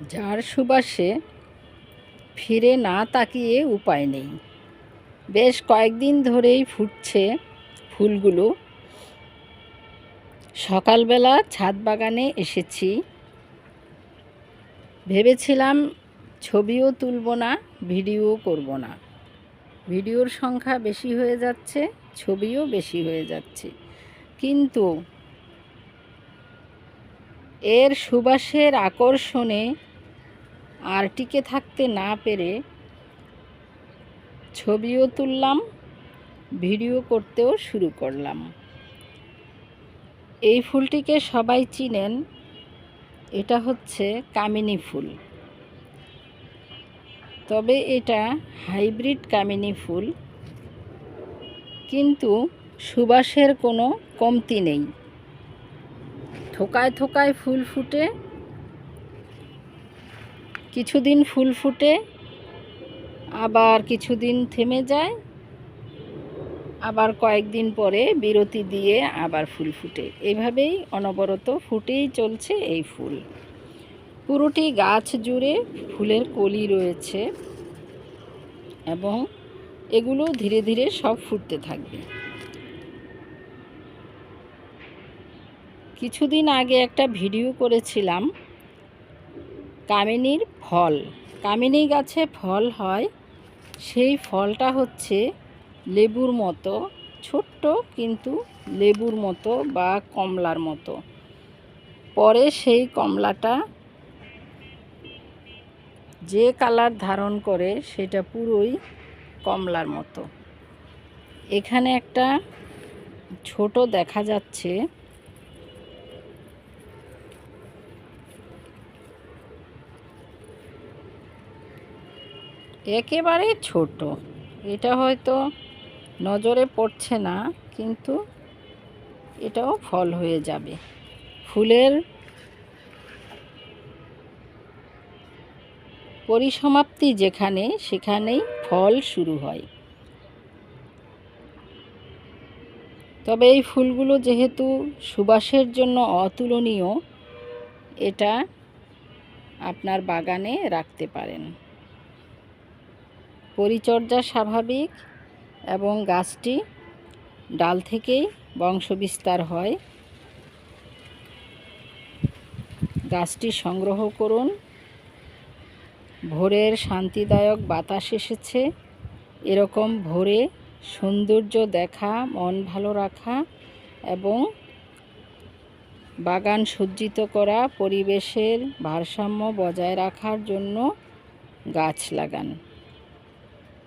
যার সুবাসে ফিরে না তাকিয়ে উপায় নেই। বেশ কয়েকদিন ধরেই ফুটছে ফুলগুলো। সকালবেলা ছাদ বাগানে এসেছি, ভেবেছিলাম ছবিও তুলব না, ভিডিও করব না। ভিডিওর সংখ্যা বেশি হয়ে যাচ্ছে, ছবিও বেশি হয়ে যাচ্ছে, কিন্তু এর সুবাসের আকর্ষণে আর টিকে থাকতে না পেরে ছবিও তুললাম, ভিডিও করতেও শুরু করলাম। এই ফুলটিকে সবাই চিনেন, এটা হচ্ছে কামিনী ফুল। তবে এটা হাইব্রিড কামিনী ফুল, কিন্তু সুবাসের কোনো কমতি নেই। থোকায় থোকায় ফুল ফুটে, কিছুদিন ফুল ফুটে আবার কিছুদিন থেমে যায়, আবার কয়েকদিন পরে বিরতি দিয়ে আবার ফুল ফুটে। এইভাবেই অনবরত ফুটেই চলছে এই ফুল। পুরোটি গাছ জুড়ে ফুলের কলি রয়েছে এবং এগুলো ধীরে ধীরে সব ফুটতে থাকবে। কিছুদিন আগে একটা ভিডিও করেছিলাম কামিনীর ফল। কামিনী গাছে ফল হয়, সেই ফলটা হচ্ছে লেবুর মতো ছোট্ট, কিন্তু লেবুর মতো বা কমলার মতো। পরে সেই কমলাটা যে কালার ধারণ করে সেটা পুরোই কমলার মতো। এখানে একটা ছোট দেখা যাচ্ছে, একেবারে ছোট। এটা হয়তো নজরে পড়ছে না, কিন্তু এটাও ফল হয়ে যাবে। ফুলের পরিসমাপ্তি যেখানে, সেখানেই ফল শুরু হয়। তবে এই ফুলগুলো যেহেতু সুবাসের জন্য অতুলনীয়, এটা আপনার বাগানে রাখতে পারেন। পরিচর্যা স্বাভাবিক এবং গাছটি ডাল থেকেই বংশবিস্তার হয়। গাছটি সংগ্রহ করুন। ভোরের শান্তিদায়ক বাতাস এসেছে, এরকম ভোরে সৌন্দর্য দেখা, মন ভালো রাখা এবং বাগান সজ্জিত করা, পরিবেশের ভারসাম্য বজায় রাখার জন্য গাছ লাগান।